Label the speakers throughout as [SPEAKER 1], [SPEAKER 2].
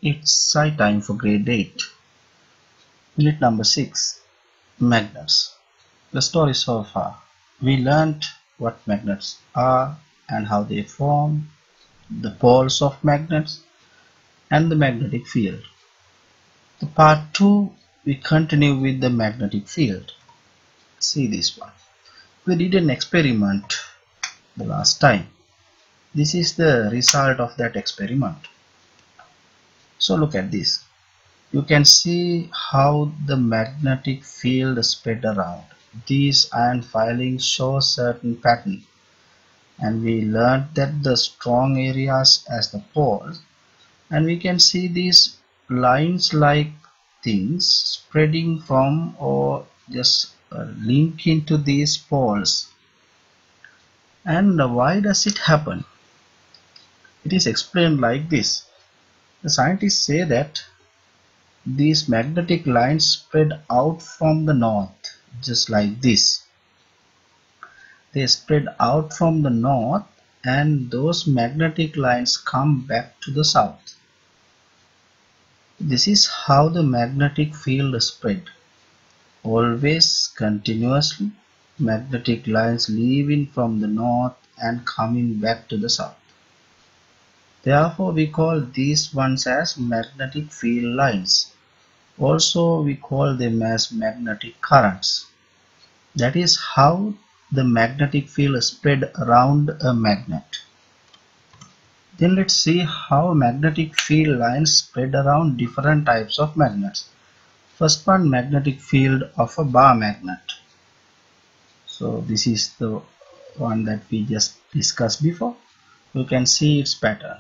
[SPEAKER 1] It's high time for grade 8. Unit number 6. Magnets. The story so far. We learned what magnets are and how they form, the poles of magnets, and the magnetic field. The part 2, we continue with the magnetic field. See this one. We did an experiment the last time. This is the result of that experiment. So look at this. You can see how the magnetic field spread around. These iron filings show certain pattern, and we learned that the strong areas as the poles, and we can see these lines like things spreading from or just linking to these poles. And why does it happen? It is explained like this. The scientists say that these magnetic lines spread out from the north, just like this. They spread out from the north, and those magnetic lines come back to the south. This is how the magnetic field spread. Always continuously, magnetic lines leaving from the north and coming back to the south. Therefore, we call these ones as magnetic field lines. Also, we call them as magnetic currents. That is how the magnetic field spread around a magnet. Then let's see how magnetic field lines spread around different types of magnets. First one, magnetic field of a bar magnet. So this is the one that we just discussed before. You can see its pattern.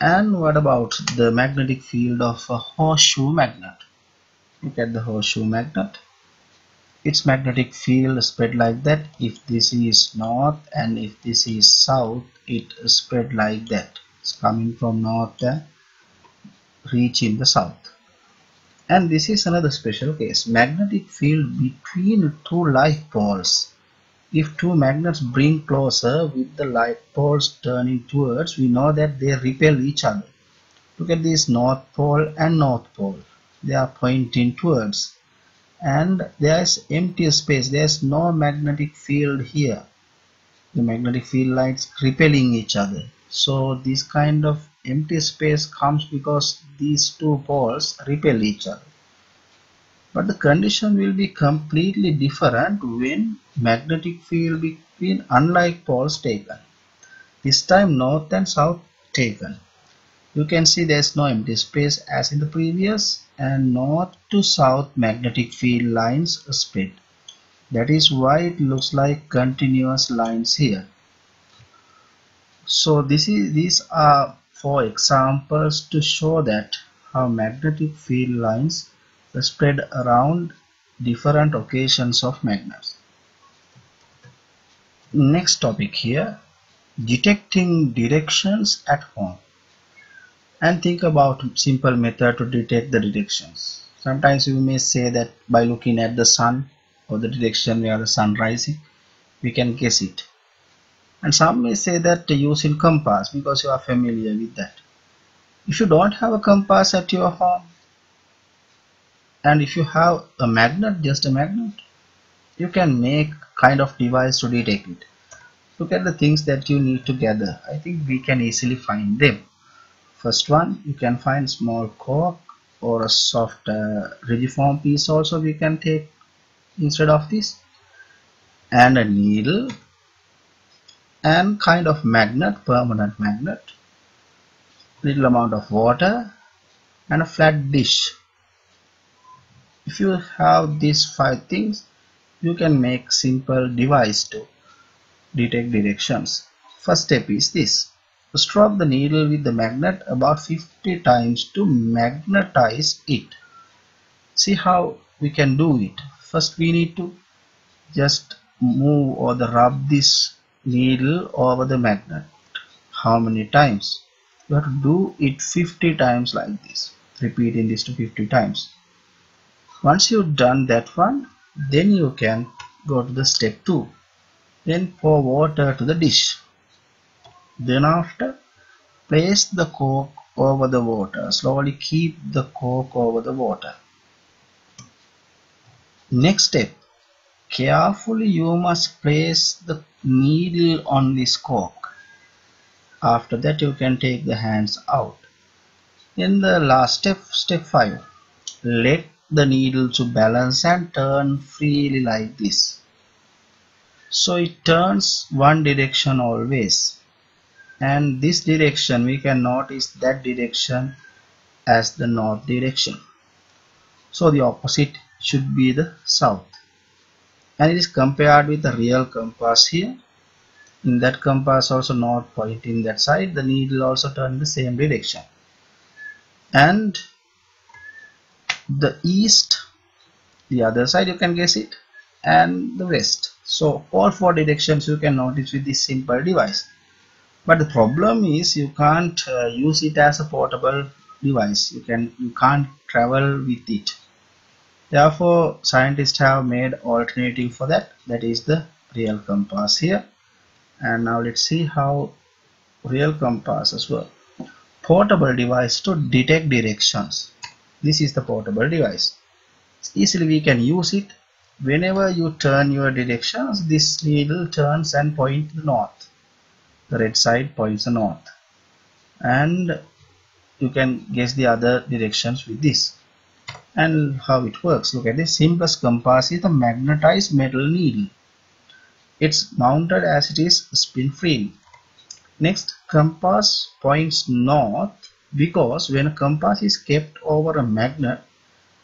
[SPEAKER 1] And what about the magnetic field of a horseshoe magnet? Look at the horseshoe magnet. Its magnetic field spread like that. If this is north and if this is south, it spread like that. It's coming from north and reaching the south. And this is another special case. Magnetic field between two like poles. If two magnets bring closer with the like poles turning towards, we know that they repel each other. Look at this north pole and north pole. They are pointing towards, and there is empty space. There is no magnetic field here. The magnetic field lines repelling each other. So this kind of empty space comes because these two poles repel each other. But the condition will be completely different when magnetic field between unlike poles taken. This time north and south taken. You can see there is no empty space as in the previous, and north to south magnetic field lines spread. That is why it looks like continuous lines here. So these are 4 examples to show that how magnetic field lines spread around different occasions of magnets. Next topic here, detecting directions at home. And think about simple method to detect the directions. Sometimes you may say that by looking at the sun or the direction where the sun rising, we can guess it. And some may say that using compass because you are familiar with that. If you don't have a compass at your home, and if you have a magnet, just a magnet, you can make kind of device to detect it. Look at the things that you need to gather. I think we can easily find them. First one, you can find small cork or a soft rigiform piece also we can take instead of this, and a needle, and kind of magnet, permanent magnet, little amount of water, and a flat dish. If you have these 5 things, you can make simple device to detect directions. First step is this. Stroke the needle with the magnet about 50 times to magnetize it. See how we can do it. First we need to just move or rub this needle over the magnet. How many times? You have to do it 50 times like this, repeating this to 50 times. Once you've done that one, then you can go to the step 2. Then pour water to the dish. Then after, place the cork over the water. Slowly keep the cork over the water. Next step, carefully you must place the needle on this cork. After that you can take the hands out. In the last step, step 5, let the needle to balance and turn freely like this. So it turns one direction always, and this direction we can notice that direction as the north direction. So the opposite should be the south, and it is compared with the real compass here. In that compass also north point in that side, the needle also turn the same direction, and the east, the other side you can guess it, and the west. So all 4 directions you can notice with this simple device. But the problem is you can't use it as a portable device. You can't travel with it. Therefore scientists have made alternative for that, that is the real compass here. And now let's see how real compasses work. Portable device to detect directions. This is the portable device. Easily we can use it. Whenever you turn your directions, this needle turns and points north. The red side points north, and you can guess the other directions with this. And how it works, look at this. Simplest compass is a magnetized metal needle. It's mounted as it is spin free. Next, compass points north because when a compass is kept over a magnet,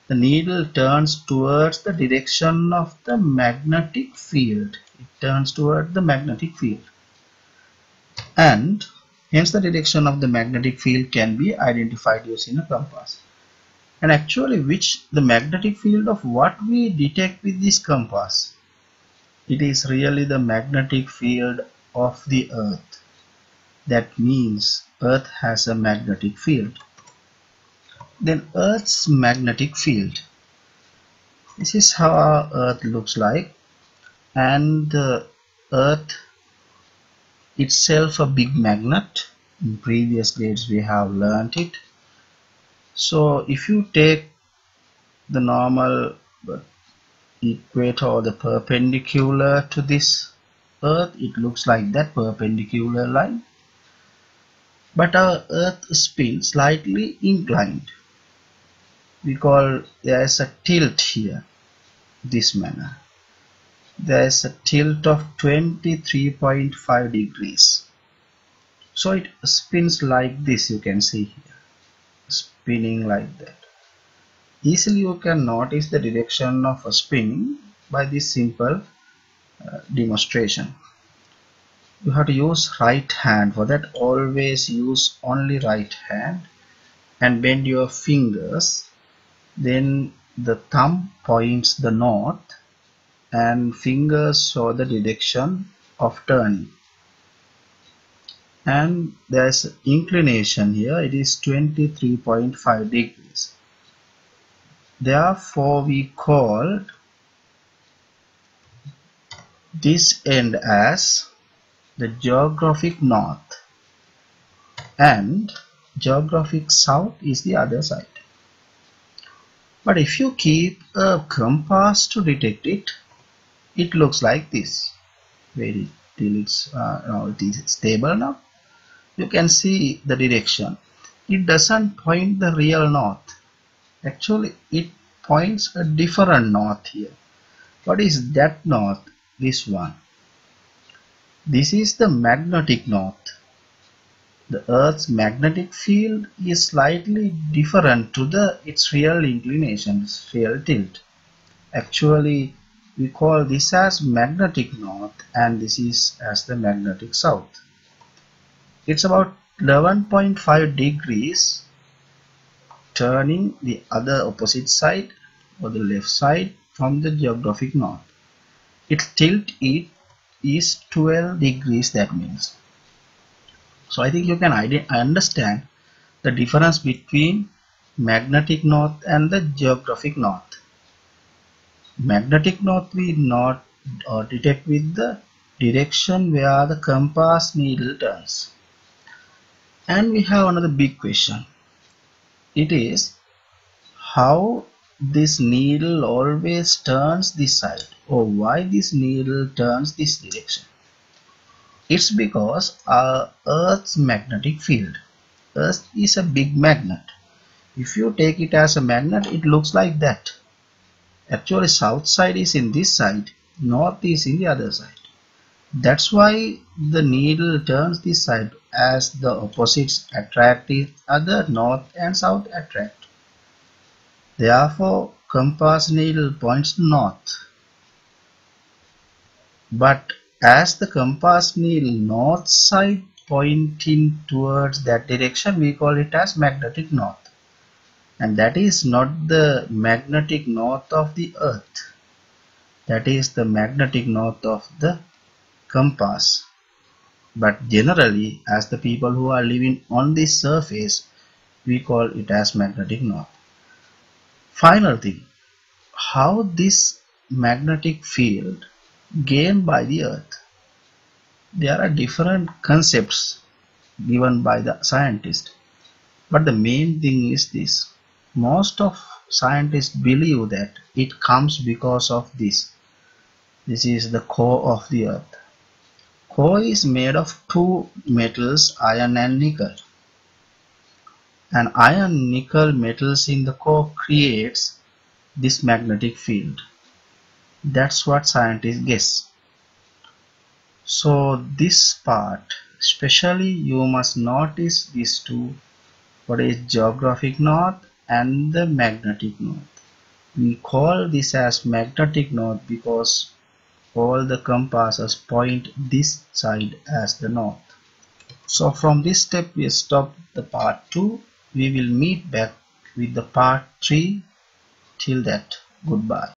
[SPEAKER 1] the needle turns towards the direction of the magnetic field. It turns toward the magnetic field, and hence the direction of the magnetic field can be identified using a compass. And actually, which the magnetic field of what we detect with this compass? It is really the magnetic field of the Earth. That means Earth has a magnetic field. Then Earth's magnetic field. This is how our Earth looks like, and the Earth itself a big magnet. In previous grades we have learnt it. So if you take the normal equator or the perpendicular to this Earth, it looks like that perpendicular line, but our Earth spins slightly inclined. We call there is a tilt here, this manner. There is a tilt of 23.5 degrees. So it spins like this, you can see here, spinning like that. Easily you can notice the direction of a spinning by this simple demonstration. You have to use right hand. For that, always use only right hand and bend your fingers. Then the thumb points the north and fingers show the direction of turning. And there is inclination here, it is 23.5 degrees. Therefore we call this end as the geographic north, and geographic south is the other side. But if you keep a compass to detect it, it looks like this. Wait till it is stable now. You can see the direction. It doesn't point the real north. Actually, it points a different north here. What is that north? This one. This is the magnetic north. The Earth's magnetic field is slightly different to its real inclination, its real tilt. Actually, we call this as magnetic north, and this is as the magnetic south. It's about 11.5 degrees turning the other opposite side or the left side from the geographic north. Its tilt is 12 degrees, that means. So I think you can understand the difference between magnetic north and the geographic north. Magnetic north we not detect with the direction where the compass needle turns. And we have another big question. It is how this needle always turns this side, or why this needle turns this direction. It's because our Earth's magnetic field. Earth is a big magnet. If you take it as a magnet, it looks like that. Actually, south side is in this side, north is in the other side. That's why the needle turns this side, as the opposites attract each other, north and south attract. Therefore, compass needle points north. But as the compass needle north side pointing towards that direction, we call it as magnetic north. And that is not the magnetic north of the earth. That is the magnetic north of the compass. But generally, as the people who are living on this surface, we call it as magnetic north. Final thing, how this magnetic field gained by the earth. There are different concepts given by the scientist, but the main thing is this. Most of scientists believe that it comes because of this. This is the core of the earth. Core is made of two metals, iron and nickel. And iron nickel metals in the core creates this magnetic field. That's what scientists guess. So this part, especially you must notice these two, what is geographic north and the magnetic north. We call this as magnetic north because all the compasses point this side as the north. So from this step we stop the part 2. We will meet back with the part 3. Till that, goodbye.